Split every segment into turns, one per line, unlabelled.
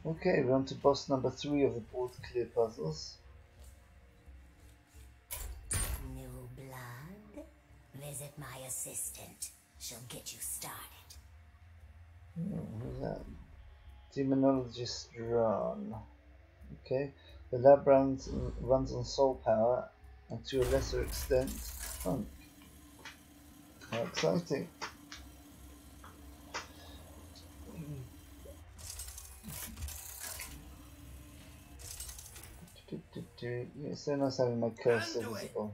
Okay, we're on to boss number 3 of the board clear puzzles.
New blood? Visit my assistant. She'll get you started.
Who's that? Demonologist draan. Okay, the lab runs on soul power and to a lesser extent funk. How exciting! Yeah, it's so nice having my cursor visible.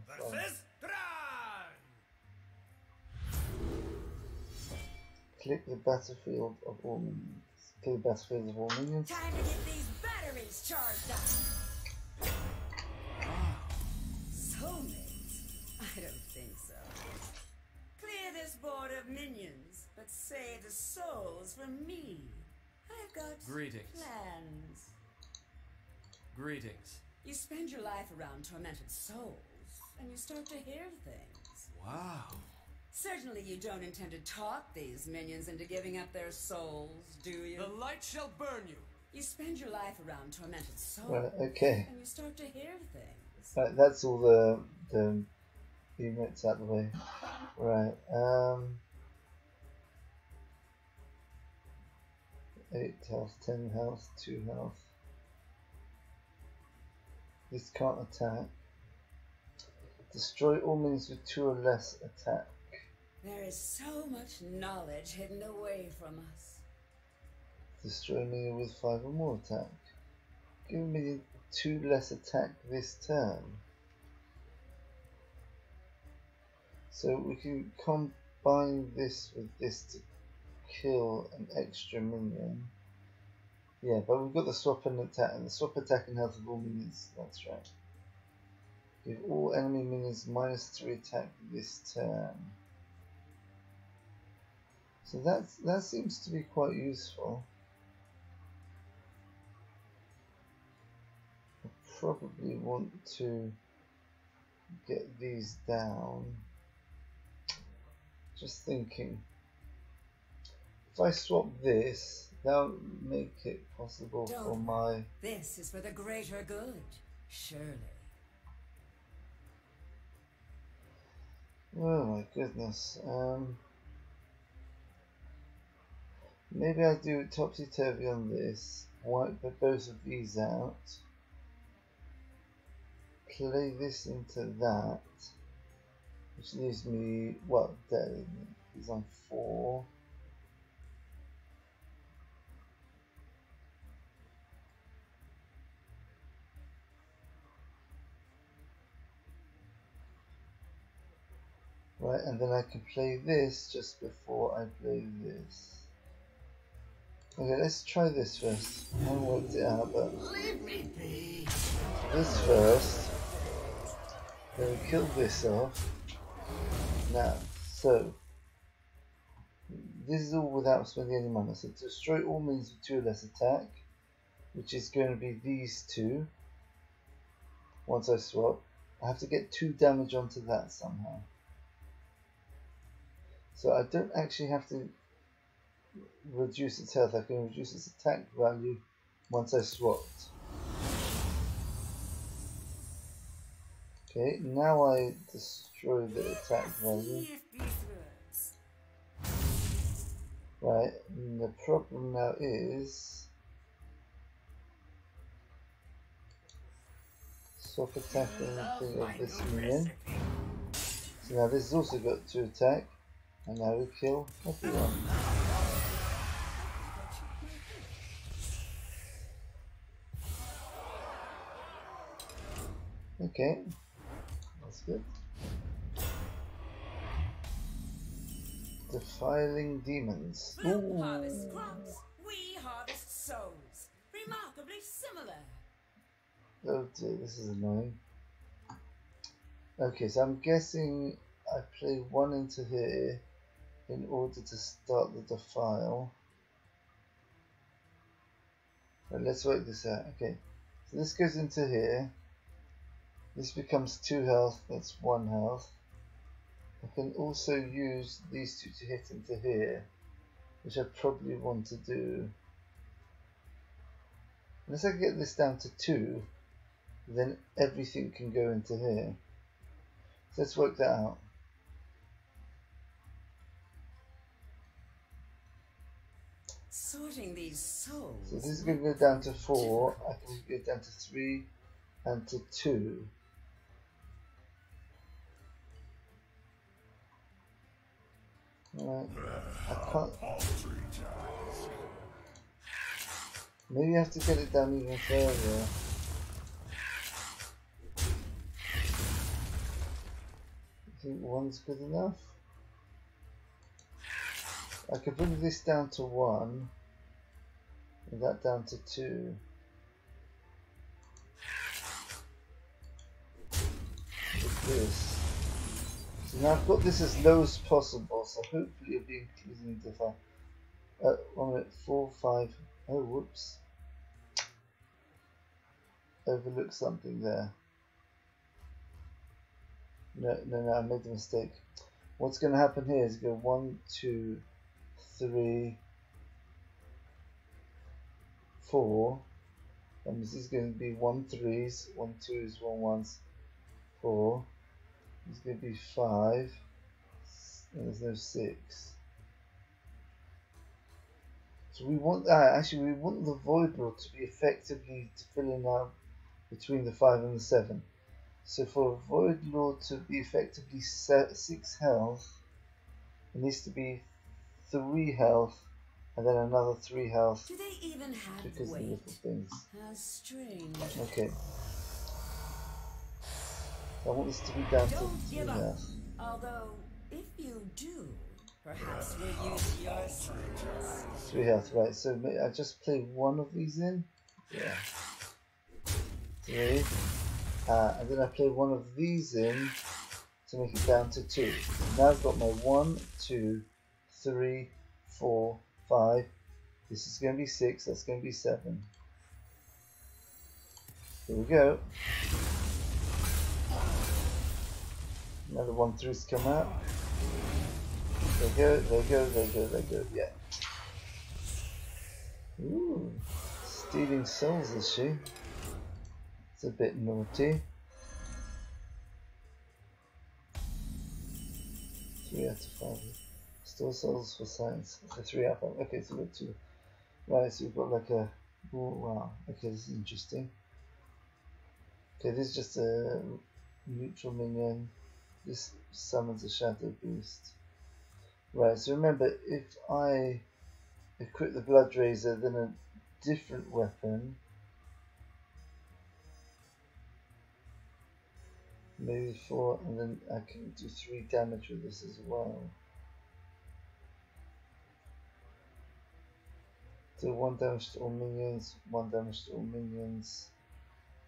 Click the battlefield of all minions. Click the battlefield of all minions.
Time to get these batteries charged up. Soulmates? I don't think so. Clear this board of minions, but save the souls for me. I've got plans.
Greetings.
You spend your life around tormented souls, and you start to hear things.
Wow.
Certainly you don't intend to talk these minions into giving up their souls, do you?
The light shall burn you.
You spend your life around tormented souls,
Right, okay.
and you start to hear things.
Right, that's all the units out of the way. Right, 8 health, 10 health, 2 health. This can't attack. Destroy all minions with 2 or less attack.
There is so much knowledge hidden away from us.
Destroy a minion with 5 or more attack. Give a minion 2 less attack this turn. So we can combine this with this to kill an extra minion. Yeah, but we've got the swap and attack, and the swap attack and health of all minions, that's right. Give all enemy minions -3 attack this turn. So that seems to be quite useful. I probably want to get these down. Just thinking. If I swap this, that'll make it possible for my...
This is for the greater good, surely.
Oh my goodness. Maybe I do it topsy-turvy on this, wipe both of these out, play this into that, which leaves me, well, dead. He's on 4. Right, and then I can play this just before I play this. Okay, let's try this first. I haven't worked it out, but
Leave me be.
this first. Then we kill this off. Now, so this is all without spending any mana. So destroy all minions with 2 or less attack, which is going to be these 2. Once I swap, I have to get 2 damage onto that somehow. So I don't actually have to reduce its health. I can reduce its attack value once I swapped. Okay, now I destroy the attack value. Right, and the problem now is swap attacking thing of this minion. So now this has also got 2 attack, and now we kill everyone. Okay, that's good. Defiling demons.
Boom harvests crops, we harvest souls. Remarkably similar.
Oh dear, this is annoying. Okay, so I'm guessing I play 1 into here in order to start the defile. Right, let's work this out. Okay, so this goes into here. This becomes 2 health, that's 1 health. I can also use these 2 to hit into here, which I probably want to do. Unless I get this down to 2, then everything can go into here. So let's work that out.
Sorting these souls.
So this is going to go down to 4. I can go down to 3 and to 2. Alright. I can't. Maybe I have to get it down even further. I think 1's good enough. I could bring this down to 1 and that down to 2. With this. So now I've got this as low as possible, so hopefully it'll be including the 5. 1 minute, 4, 5. Oh, whoops. Overlooked something there. No, I made a mistake. What's going to happen here is go 1, 2, 3, 4. And this is going to be 1 3s, 1 2s, 1 1s, 4. It's going to be 5. And there's no 6. So we want that. Actually, we want the void lord to be effectively filling out between the 5 and the 7. So for a void lord to be effectively 6 health, it needs to be 3 health and then another 3 health.
Do they even have
because
weight?
of the little things.
How strange.
Okay. I want this to be down to
Don't
3
give up.
health.
Although, if you do, perhaps we'll use your service.
3 health, right. So I just play 1 of these in. Yeah. 3. And then I play 1 of these in to make it down to 2. Now I've got my 1, 2, 3, 4, 5. This is going to be 6. That's going to be 7. Here we go. Another 1 3's come out. There go, there go, there go, there go. Yeah. Ooh. Stealing souls, is she? It's a bit naughty. 3 out of 5. Store souls for science. So 3 out of 5. Okay, so we've got 2. Right, so we've got like a. Oh, wow. Okay, this is interesting. Okay, this is just a neutral minion. This summons a shadow beast. Right, so remember, if I equip the blood razor, then a different weapon. Maybe 4, and then I can do 3 damage with this as well. So 1 damage to all minions, 1 damage to all minions.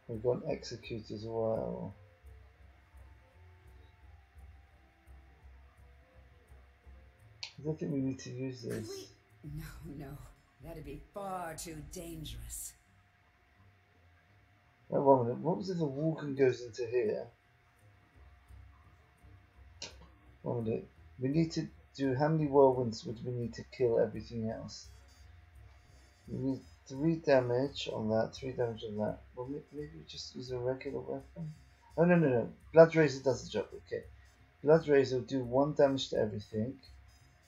We've got an execute as well. I don't think we need to use this.
No. That'd be far too dangerous.
Wait 1 minute. What was if the Walken goes into here? 1 minute. We need to do how many whirlwinds would we need to kill everything else? We need 3 damage on that, 3 damage on that. Well, maybe we just use a regular weapon. Oh no. Blood razor does the job. Okay. Blood razor will do 1 damage to everything.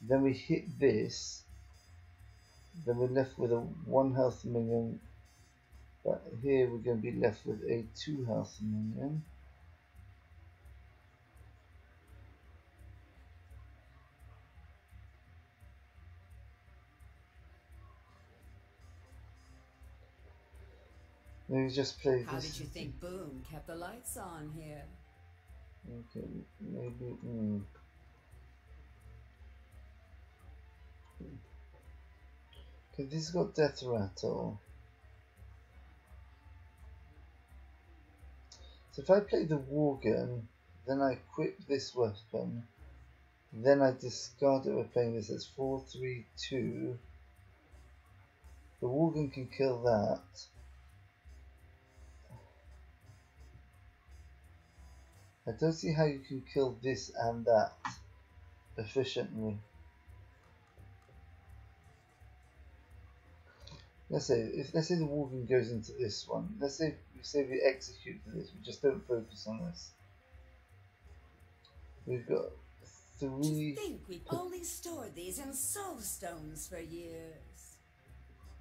Then we hit this. Then we're left with a 1 health minion. But here we're going to be left with a 2 health minion. Maybe just play
How
this.
did you think Boom kept the lights on here?
Okay, maybe. Okay, this has got death rattle. So if I play the Worgen, then I equip this weapon, then I discard it by playing this as 4, 3, 2. The Worgen can kill that. I don't see how you can kill this and that efficiently. let's say the wolven goes into this one. Let's say we execute for this. We just don't focus on this. We've got 3.
To think we've only stored these in soul stones for years.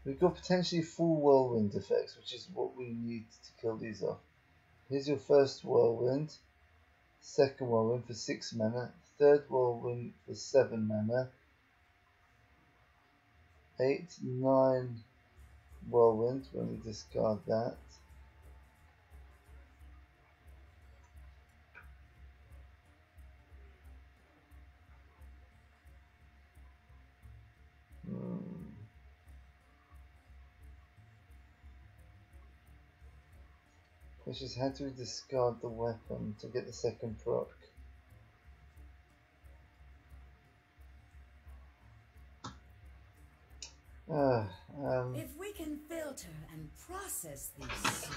We've got potentially 4 whirlwind effects, which is what we need to kill these off. Here's your first whirlwind, second whirlwind for 6 mana, third whirlwind for 7 mana, 8, 9 whirlwind when we discard that. Which is, how do we discard the weapon to get the second proc?
If we can filter and process these,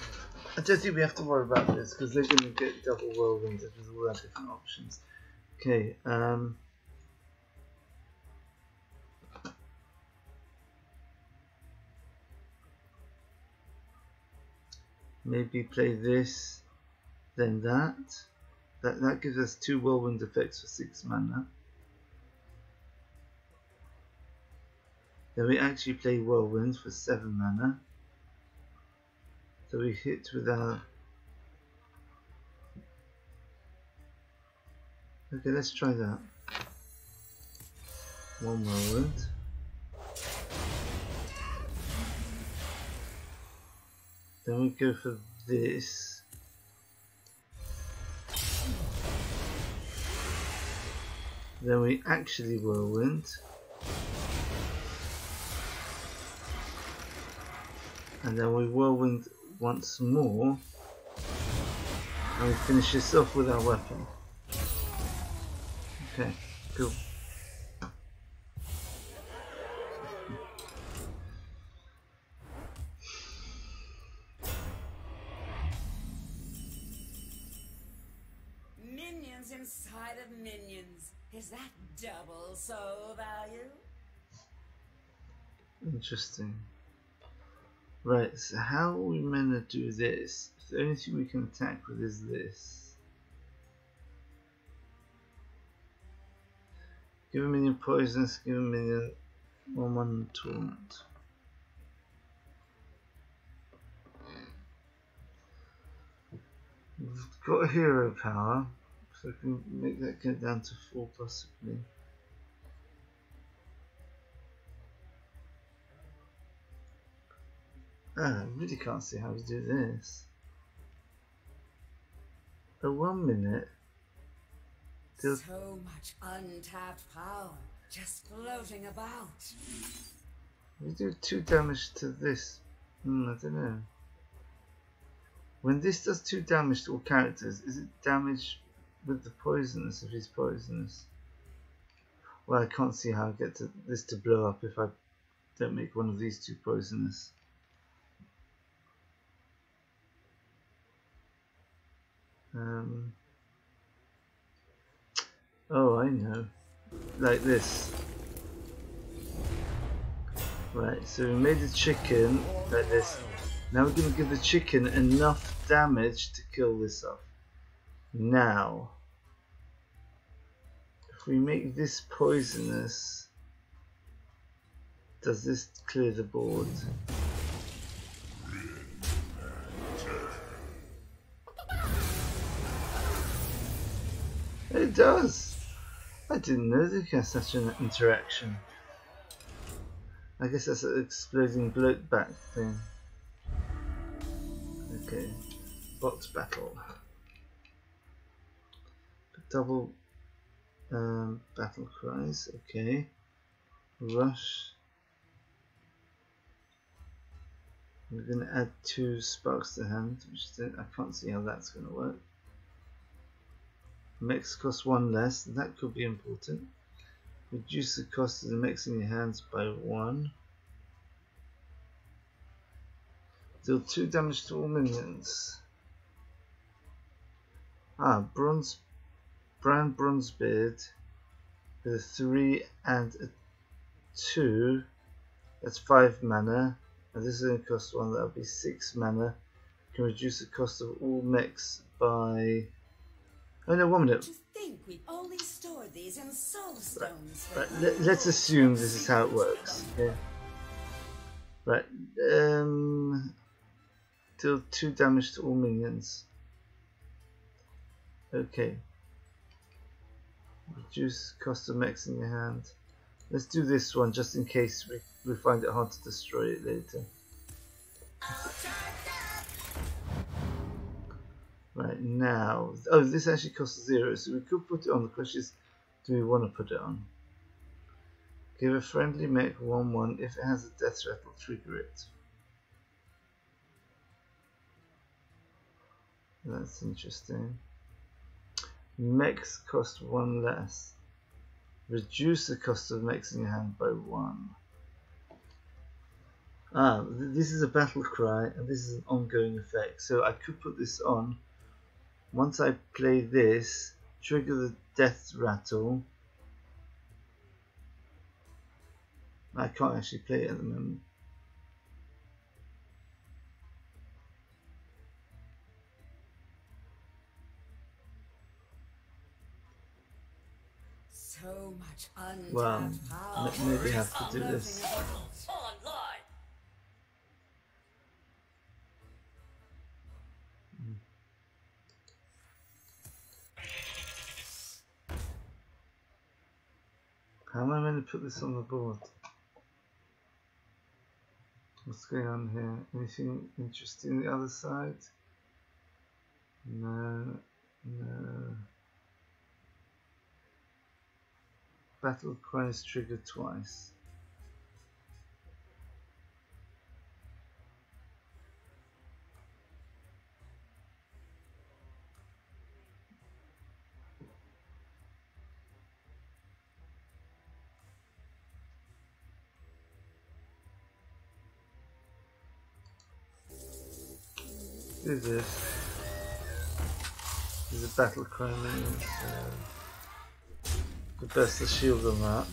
I don't think we have to worry about this because they're going to get double whirlwinds with all our different options. Okay, maybe play this, then that. That gives us 2 whirlwind effects for 6 mana. Then we actually play whirlwind for 7 mana. So we hit with our... Okay, let's try that. 1 whirlwind. Then we go for this. Then we actually whirlwind. And then we whirlwind once more. And we finish this off with our weapon. Okay, cool.
minions inside of minions. Is that double soul value?
Interesting. Right, so how are we meant to do this? The only thing we can attack with is this. Give a minion poisonous, give a minion 1/1 torment. We've got a hero power, so I can make that go down to 4 possibly. I really can't see how to do this. A 1 minute.
So much untapped power just floating about.
We do 2 damage to this. I don't know. When this does 2 damage to all characters, is it damage with the poisonous if he's poisonous? Well, I can't see how I get this to blow up if I don't make one of these 2 poisonous. Oh, I know. Like this. Right, so we made the chicken like this. Now we're going to give the chicken enough damage to kill this off. Now, if we make this poisonous, does this clear the board? It does! I didn't know there was such an interaction. I guess that's an exploding bloat back thing. Okay, bot battle. Double battle cries, okay. Rush. We're going to add 2 sparks to hand, which I can't see how that's going to work. Mix costs 1 less, that could be important. Reduce the cost of the mix in your hands by 1. Deal 2 damage to all minions. Bronzebeard with a 3 and a 2. That's 5 mana. And this is going to cost 1, that'll be 6 mana. Can reduce the cost of all mechs by... Oh no, 1 minute.
To think we only store these in soul stones.
Right, let's assume this is how it works. Okay. Right, deal 2 damage to all minions. Okay. Reduce cost of mechs in your hand. Let's do this one just in case we find it hard to destroy it later. Right now, oh, this actually costs 0, so we could put it on. The question is, do we want to put it on? Give a friendly mech 1/1 if it has a death rattle, trigger it. That's interesting. Mechs cost 1 less. Reduce the cost of mechs in your hand by 1. Ah, this is a battle cry, and this is an ongoing effect. So I could put this on. Once I play this, trigger the death rattle. I can't actually play it at the moment.
So much untapped
Well,
power.
maybe I have to do this. How am I going to put this on the board? What's going on here? Anything interesting on the other side? No, no. Battle cry is triggered twice. Do this. There's a battle cry minion, so could burst the shield on that.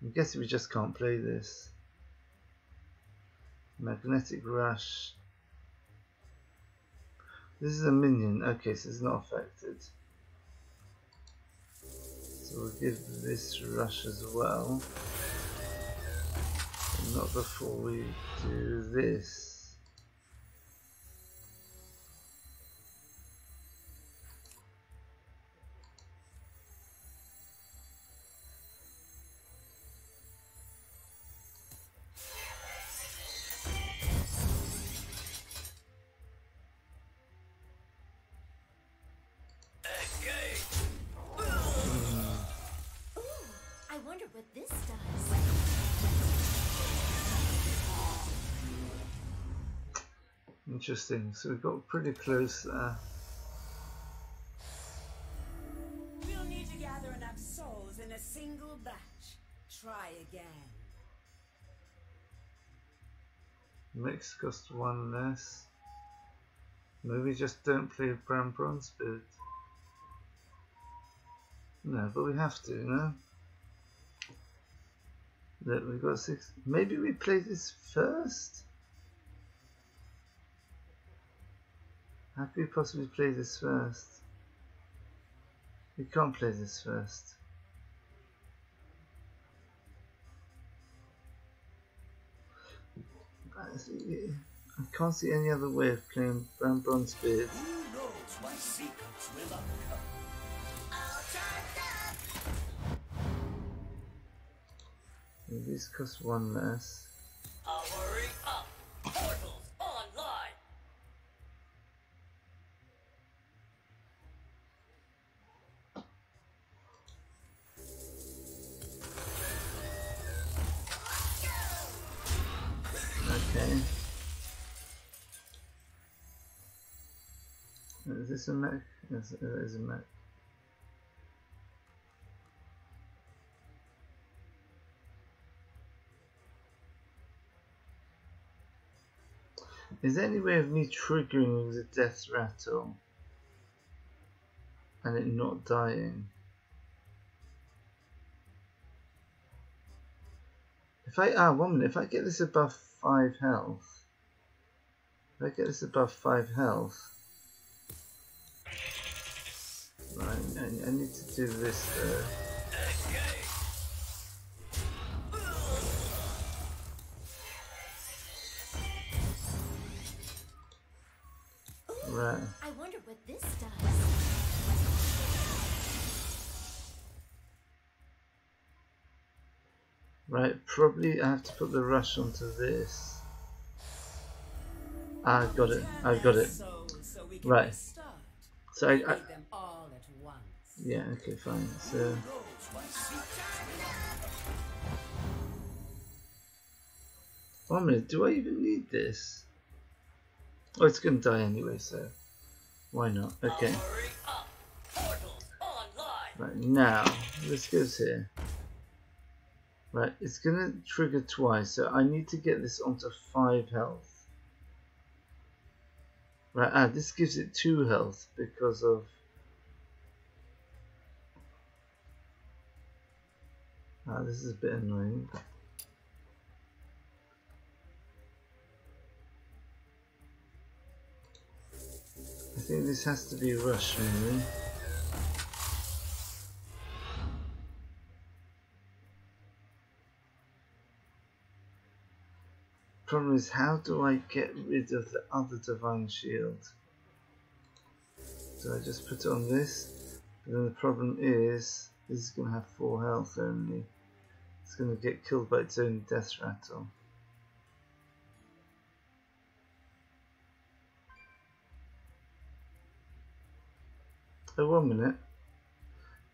I'm guessing we just can't play this. Magnetic Rush. This is a minion, okay, so it's not affected. So we'll give this rush as well. But not before we do this.
What this does.
Interesting, so we got pretty close there.
We'll need to gather enough souls in a single batch. Try again.
Mix cost 1 less. Maybe just don't play Brown Bronze Spirit. No, but we have to, you know? Look, we've got 6. Maybe we play this first? How could we possibly play this first? We can't play this first. I can't see any other way of playing Brown Bronze Beard.
Who knows my secrets will uncover?
These cost 1 less.
Powering up. Portals online.
Okay. Is this a mech? Yes, it is a mech. Is there any way of me triggering the death rattle and it not dying? If I 1 minute, if I get this above 5 health, if I get this above 5 health, right? I need to do this though. Right.
I wonder what this does.
Right, probably I have to put the rush onto this. Ah, I got it. I got it. Right. So I
them all at once.
yeah, okay, fine. So one minute, do I even need this? Oh, it's gonna die anyway, so why not? Okay. Right, now this goes here. Right, it's gonna trigger twice, so I need to get this onto 5 health. Right, this gives it 2 health because of this is a bit annoying. I think this has to be rush, maybe. Problem is, how do I get rid of the other divine shield? Do I just put it on this? But then the problem is, this is going to have 4 health only. It's going to get killed by its own death rattle. Oh, 1 minute.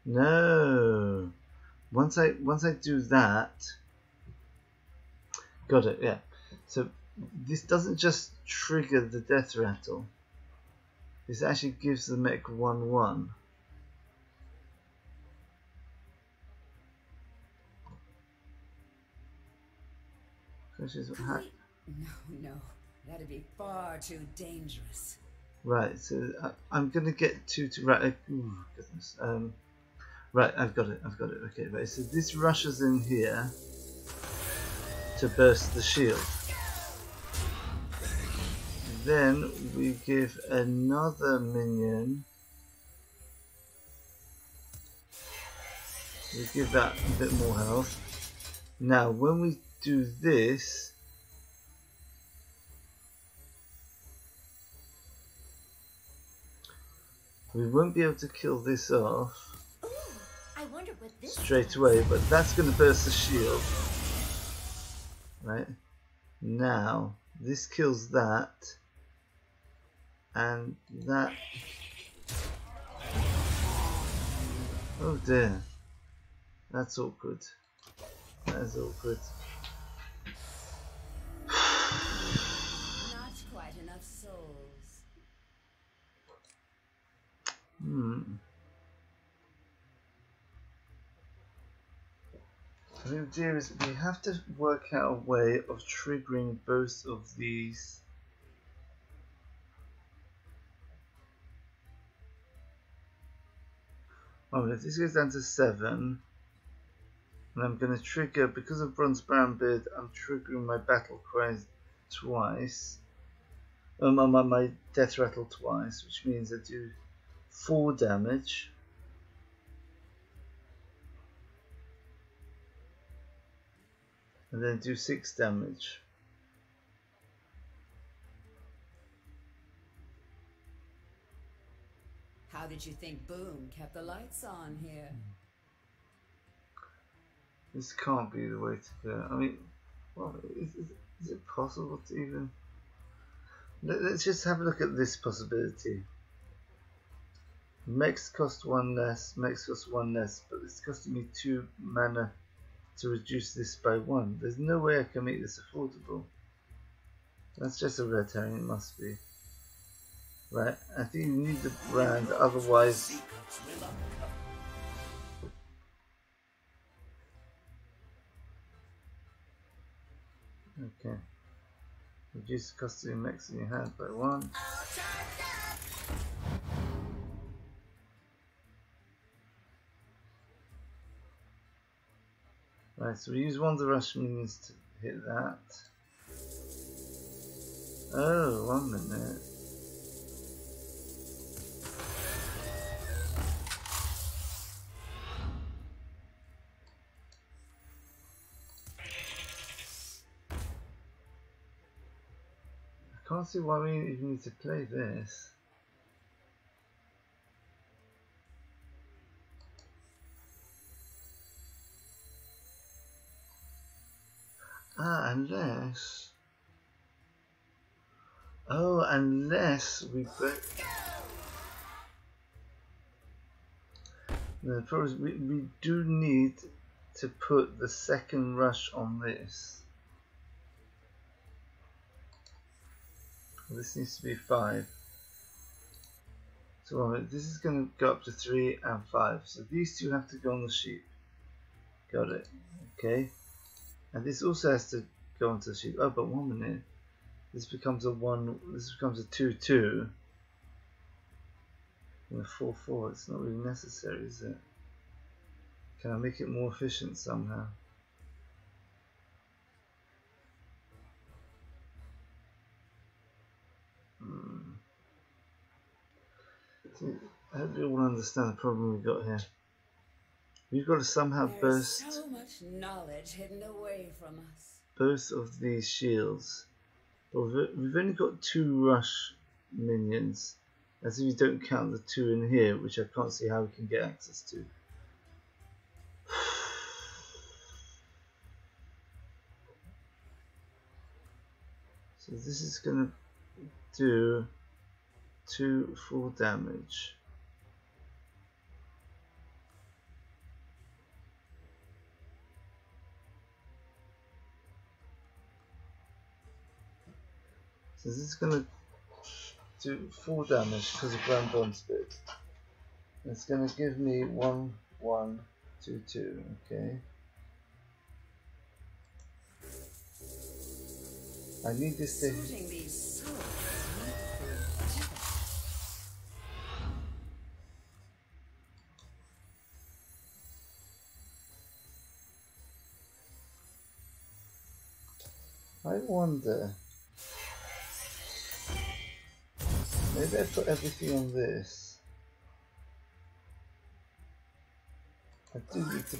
No. Once I do that, got it. Yeah. So this doesn't just trigger the death rattle. This actually gives the mech 1/1.
No, that'd be far too dangerous.
Right, so I'm gonna get to right. Ooh, goodness. Right, I've got it. Okay, right. So this rushes in here to burst the shield. Then we give another minion. We give that a bit more health. Now, when we do this, we won't be able to kill this off straight away, but that's going to burst the shield. Right? Now, this kills that. And that. Oh dear. That's awkward. That is awkward.
Not quite enough souls.
I think the idea is we have to work out a way of triggering both of these. Oh, if this goes down to 7, and I'm going to trigger, because of Bronze Brownbeard, I'm triggering my battle cry twice. My death rattle twice, which means I do 4 damage. And then do 6 damage.
How did you think Boom kept the lights on here?
This can't be the way to go. I mean, well, is it possible to even... Let's just have a look at this possibility. Mechs cost 1 less, mechs cost 1 less, but it's costing me 2 mana to reduce this by 1. There's no way I can make this affordable. That's just a red herring, it must be. Right, I think you need the brand, otherwise... Okay. Reduce the cost of your mechs in your hand by 1. Right, so we use one of the rush minions to hit that. Oh, 1 minute. I can't see why we even need to play this. Ah, unless... Oh, unless we put... No, first we do need to put the second rush on this. This needs to be 5. So this is going to go up to 3 and 5. So these two have to go on the sheep. Got it. Okay. And this also has to go onto the sheep. Oh, but 1 minute. This becomes a 1. This becomes a 2-2. And a 4-4. It's not really necessary, is it? Can I make it more efficient somehow? See, I hope you all understand the problem we've got here. We've got to somehow
There's
burst
so much knowledge hidden away from us.
both of these shields. But we've only got 2 rush minions. As if you don't count the 2 in here, which I can't see how we can get access to. So this is going to do 2 full damage. So this is going to do 4 damage because of Grand Bond Spirit. It's going to give me 1, 1, 2, 2. Okay. I need this to.
Sorting these souls.
I wonder. Maybe I put everything on this. I do need to.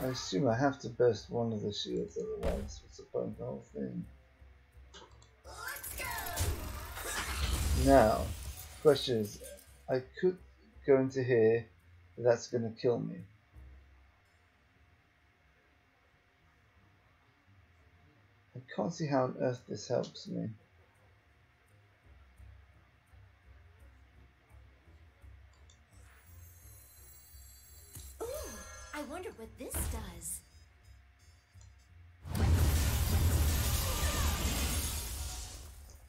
I assume I have to burst one of the shields, otherwise, what's the point of the whole thing? Now, question is, I could go into here, but that's going to kill me. I can't see how on earth this helps me.
Ooh, I wonder what this does.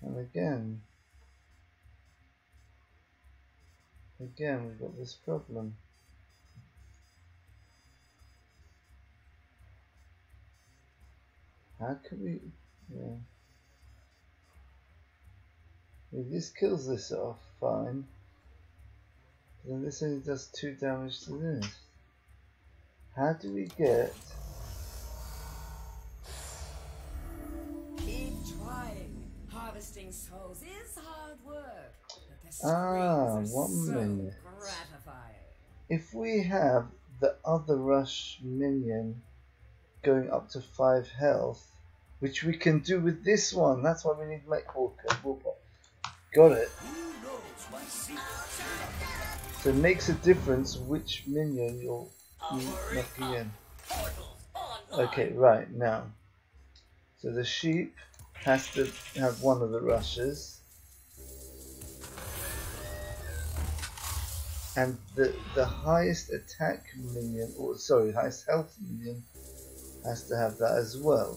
And again, we've got this problem. How can we, yeah. If this kills this off, fine. But then this only does 2 damage to this. How do we get...
Keep trying. Harvesting souls is hard work. But the
Ah,
screams are
1
so
minute.
gratifying.
If we have the other rush minion going up to 5 health, which we can do with this one, that's why we need Mech Walker. Got it.
Who knows my secrets?
So it makes a difference which minion you're knocking in.
Portals online.
Okay, right, now. So the sheep has to have one of the rushes. And the highest attack minion, or sorry, highest health minion has to have that as well.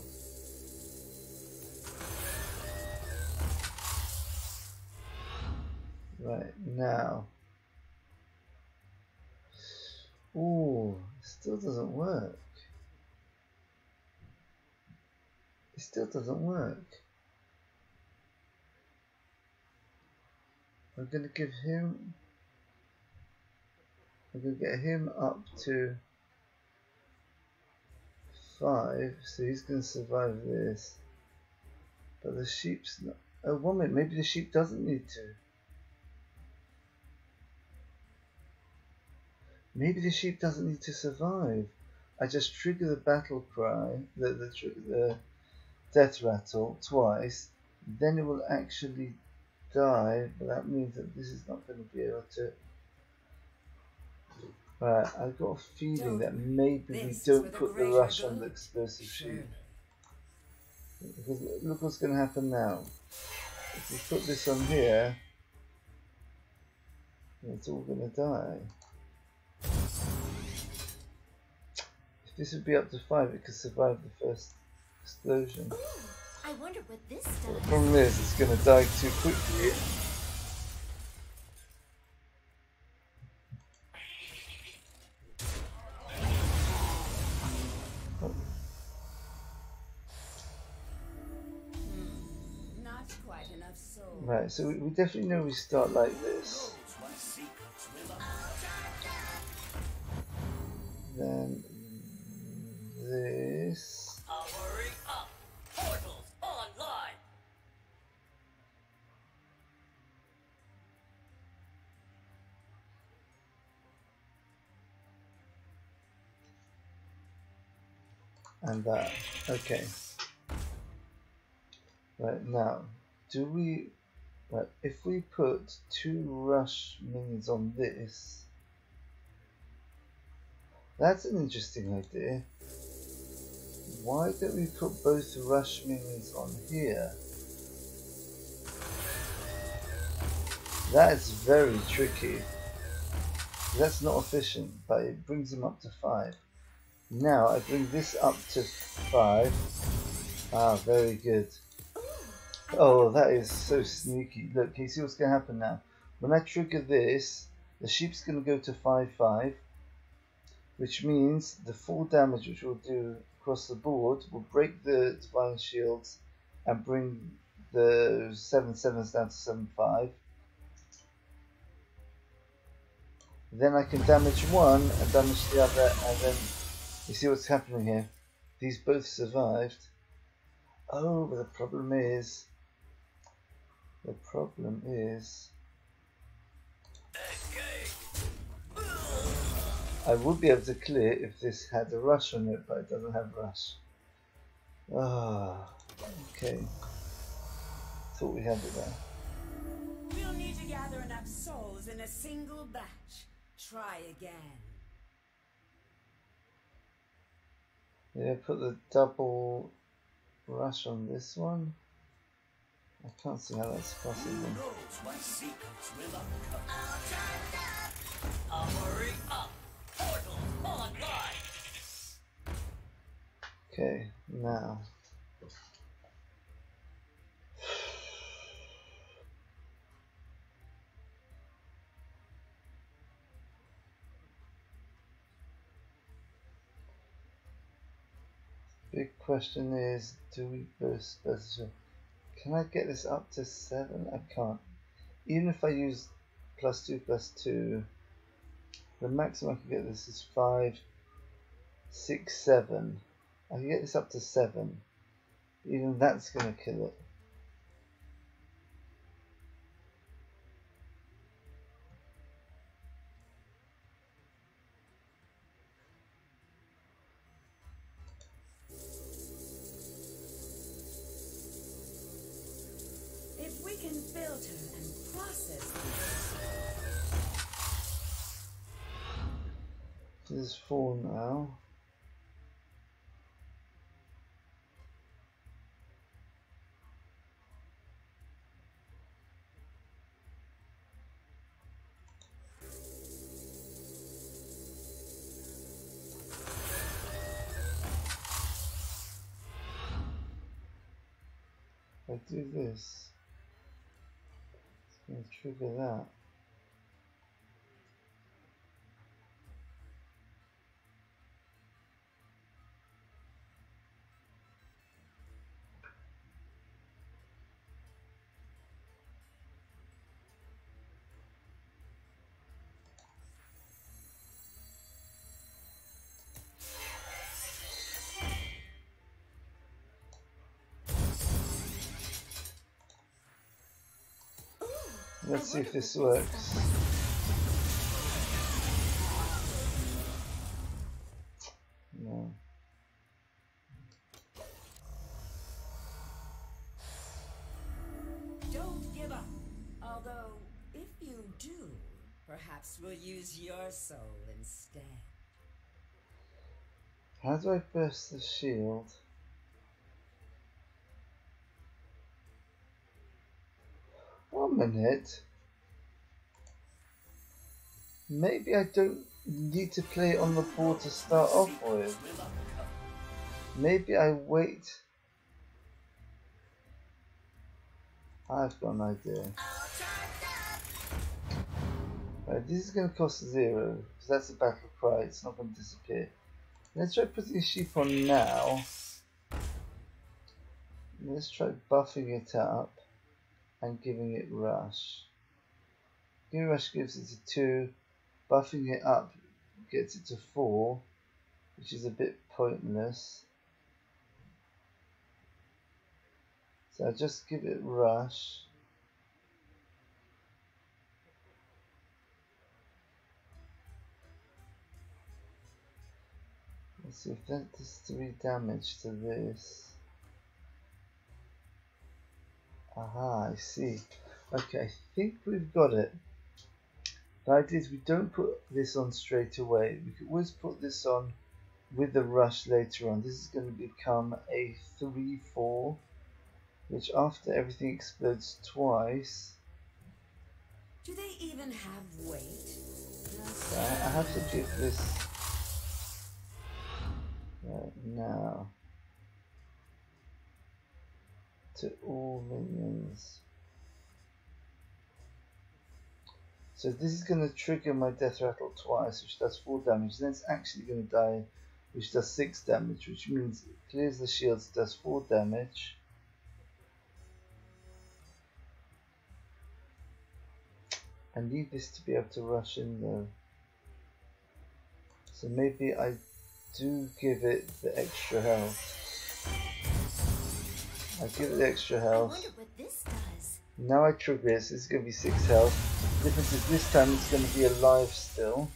Right, now. Ooh, it still doesn't work. It still doesn't work. I'm going to give him... I'm going to get him up to 5, so he's going to survive this. But the sheep's not. Oh, 1 minute, maybe the sheep doesn't need to. Maybe the sheep doesn't need to survive. I just trigger the battle cry, the death rattle twice, then it will actually die, but that means that this is not going to be able to. Right, I've got a feeling that maybe we don't put the rush on the explosive sheep. Because look what's going to happen now. If we put this on here, it's all going to die. If this would be up to 5, it could survive the first explosion.
Ooh, I wonder what this
But the
does.
problem is, it's going to die too quickly.
Not quite enough soul.
Right, so we definitely know we start like this.
Knows my secrets will
Then this.
powering up. Portals online.
And that. Okay. Right, now, do we... Right, if we put 2 rush minions on this... That's an interesting idea. Why don't we put both rush minions on here? That is very tricky. That's not efficient, but it brings him up to 5. Now I bring this up to 5. Ah, very good. Oh, that is so sneaky. Look, you see what's going to happen now? When I trigger this, the sheep's going to go to 5/5, which means the full damage which we'll do across the board will break the divine shields and bring the 7/7s down to 7/5. Then I can damage one and damage the other, and then you see what's happening here. These both survived. Oh, but the problem is I would be able to clear if this had a rush on it, but it doesn't have rush. Ah, okay. Thought we had it there.
We'll need to gather enough souls in a single batch. Try again.
Yeah, put the double rush on this one. I can't see how that's possible.
Knows my secrets will uncover. Powering up. Portals online.
Okay, now. Big question is, do we burst special? Can I get this up to 7? I can't. Even if I use +2/+2, the maximum I can get this is 5, 6, 7. I can get this up to 7. Even that's going to kill it.
If we can filter and process
This is 4 now. If I do this, it's going to trigger that. Let's see if this works. No.
Don't give up. Although, if you do, perhaps we'll use your soul instead.
How do I burst the shield? One minute. Maybe I don't need to play it on the board to start off with. Maybe I wait. I've got an idea. Right, this is going to cost 0 because that's a battle cry. It's not going to disappear. Let's try putting a sheep on now. Let's try buffing it up and giving it rush. Giving rush gives it a 2. Buffing it up gets it to 4, which is a bit pointless. So I just give it rush. Let's see if that does 3 damage to this. Aha, I see. Okay, I think we've got it. The idea is we don't put this on straight away. We could always put this on with the rush later on. This is going to become a 3-4, which after everything explodes twice.
Do they even have weight?
I have to give this right now to all minions. So this is going to trigger my death rattle twice, which does 4 damage. Then it's actually going to die, which does 6 damage, which means it clears the shields, does 4 damage. I need this to be able to rush in though. So maybe I do give it the extra health. I give it the extra health.
I wonder what this does.
Now I trigger it, so this is going to be 6 health. The difference is this time it's going to be alive still.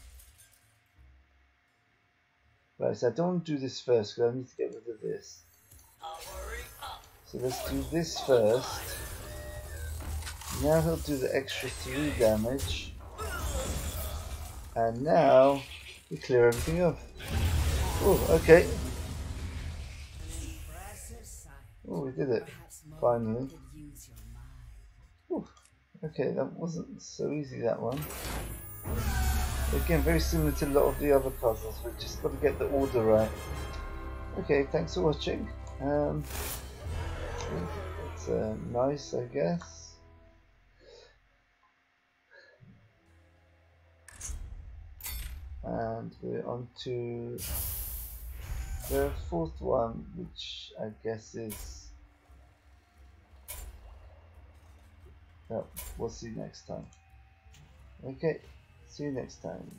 Right, so I don't want to do this first because I need to get rid of this. So let's do this first. Now he'll do the extra 3 damage. And now we clear everything off. Oh, okay. Oh, we did it. Finally. Ooh, okay, that wasn't so easy, that one. Again, very similar to a lot of the other puzzles, we've just got to get the order right. Okay, thanks for watching. It's nice, I guess. And we're on to the 4th one, which I guess is... Well, we'll see you next time. Okay, see you next time.